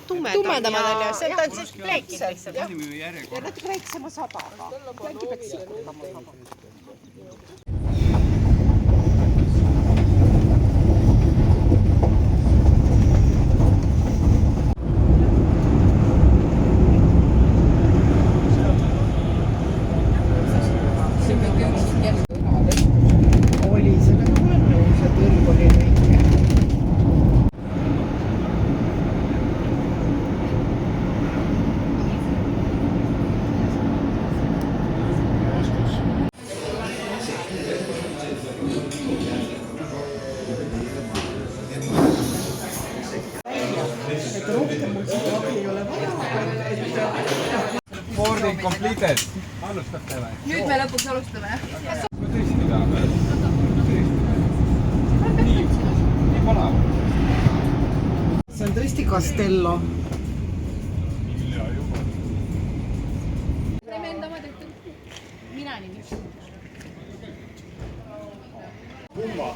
Tumedamad on ja see on siis pleikselt ja natuke väiksema sabaga. Äkki peaks sikutama saba. Oli sellega ma olen nõus, et õlg oli väike. Et rohkem mul seda abi ei ole vaja. Boarding completed. Alustate või? Nüüd me lõpuks alustame. Ma tõesti tahan. Nii palav. See on tõesti Castello. Teeme enda omad ette. Mina nii üks. Kumma.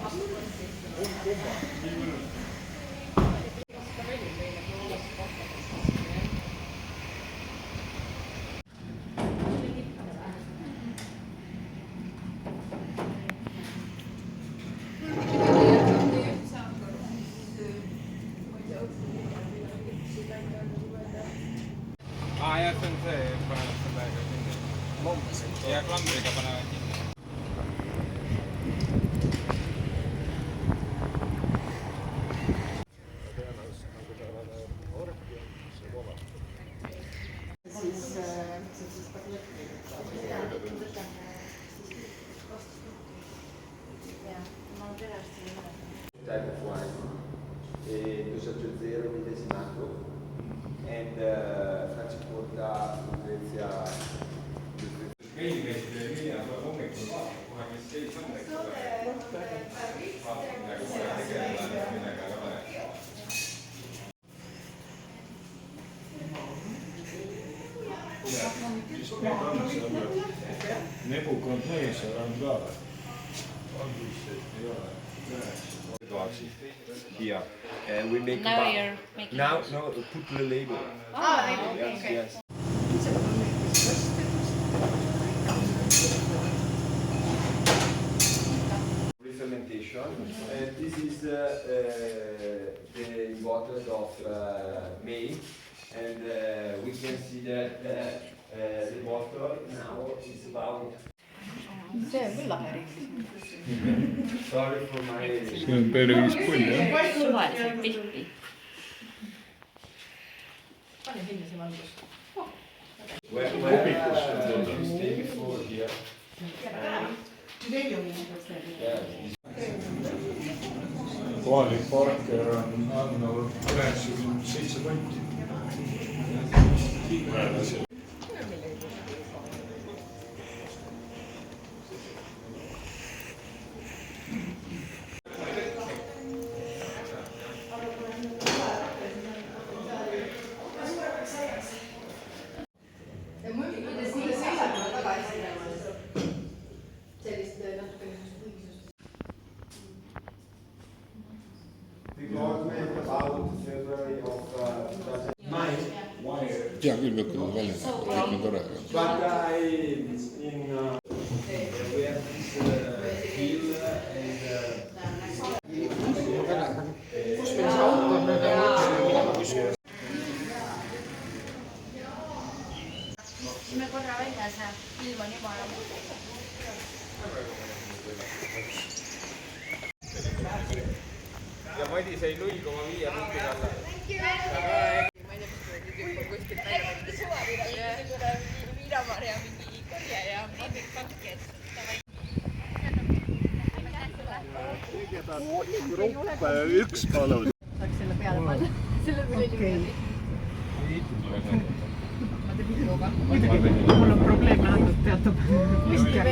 Jah, see on see, panevad sellega kinni. Ja klambriga panevad kinni. Type of wine, dosaggio 0 millesimato, and Franciacorta, Lucrezia. Meil käis Vilja hommikul kohe, mis seis on, eks ole. Vaatame, millega kohe tegeleda, millega ei ole. Nebukadneesar on ka. Ei ole. Here. We make Now you're making now, no, put the label. Yes, okay. yes. Fermentation. This is the bottle of May, and we can see that the bottle now is about. See on küll lahe ring. Sorry for my. See on päris pull, jah? Suvaliselt pilti. Pane sinna see valgus. Where you stay before here? Kohalik parker on andnud 97 ponti. Tea küll, lõhkuda välja, kõik on tore. But we have this hill and Kus meil see auto on nüüd on? Me korra väljas ja ilm on juba Ja Madis jäi 0,5 punkti alla. ma ei tea, mis kuskilt välja võtta suva Viiramarja mingi korje ja kõik panked. Gruppe üks palun. Saaks selle peale panna. Selle peale niimoodi. Ma teen videoga. Muidugi, mul on probleeme andnud teatud kuskil.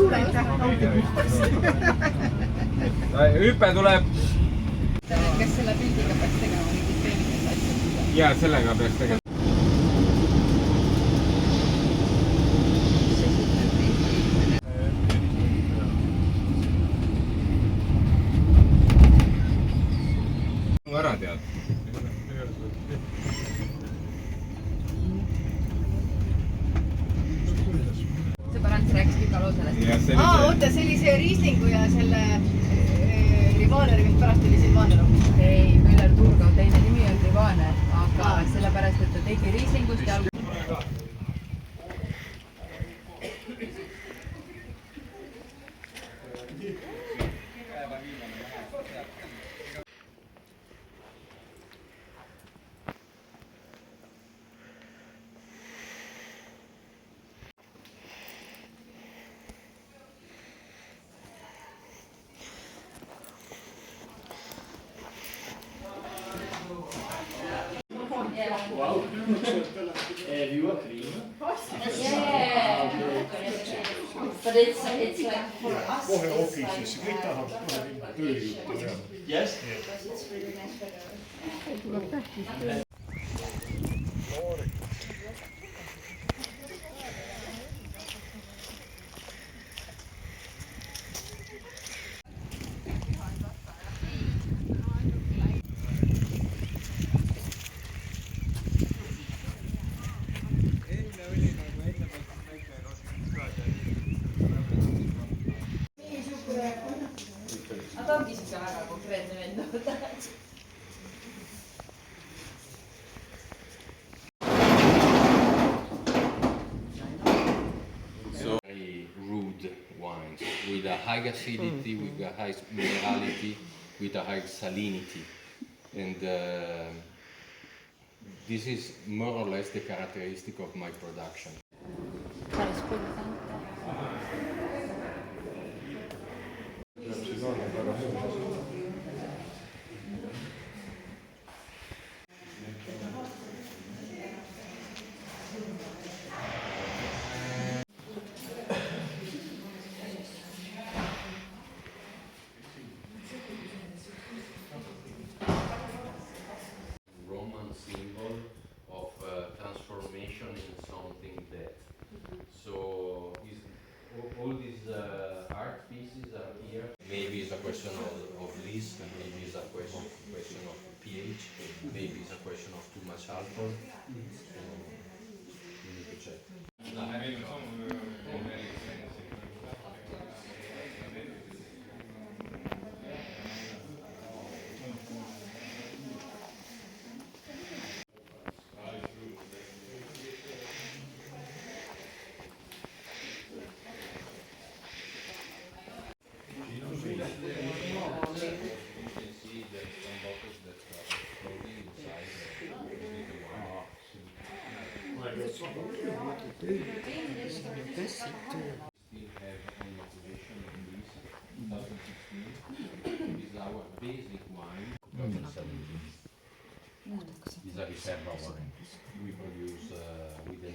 Suur aitäh, nautimustest. Hüpe tuleb. Kas selle pildiga peaks tegema mingit peenikest asja? Ja sellega peaks tegema. tead. sõber Ants rääkis pika loo sellest. Oota, see oli see Riislingu ja selle Rivaneri, mis pärast oli Silvaner. ei, Müller-Turga teine nimi on Rivaner, aga sellepärast, et ta tegi Riislingust ja But it's like for us. Kohe it's office'isse, kõik tahab tööjuttu teha. Yes. because it's really nice weather. aga ongi siuke väga konkreetne vend. So very rude wines with a high acidity, with a high minerality, with a high salinity, and this is more or less the characteristic of my production. Päris põnev. Roman symbol of transformation in something dead. So all these art pieces are here. Maybe it's a question of list, maybe it's a question of pH, maybe it's a question of too much alcohol. So we need to check. Still have an operation in this 2016. This is our basic wine. It's a Riserva wine. We produce with an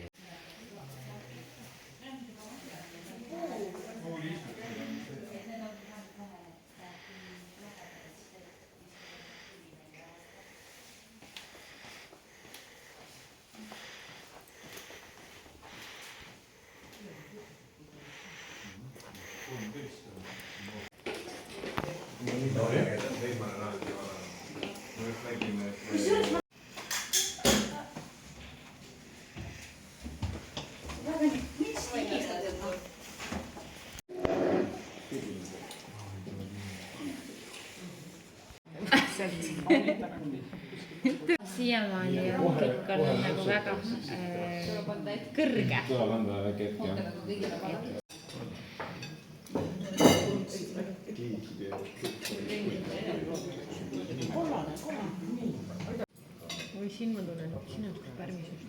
siiamaani on kõik olnud nagu väga kõrge. tuleb anda väike hetk, jah. Või siin ma tunnen, siin on pärmisust.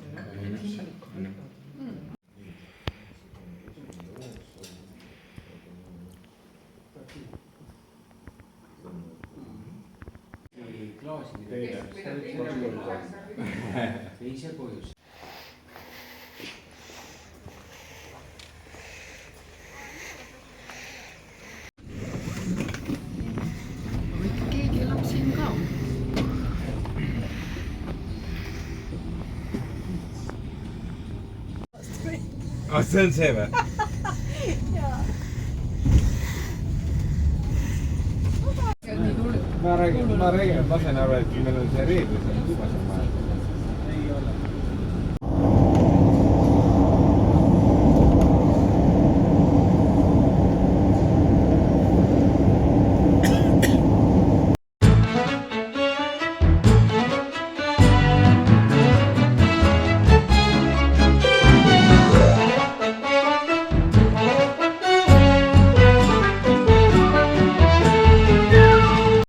teisel põhjusel. Keegi elab siin ka. See on see või? ma räägin, ma sain aru, et meil on see reedel seal Kuubas on vaja.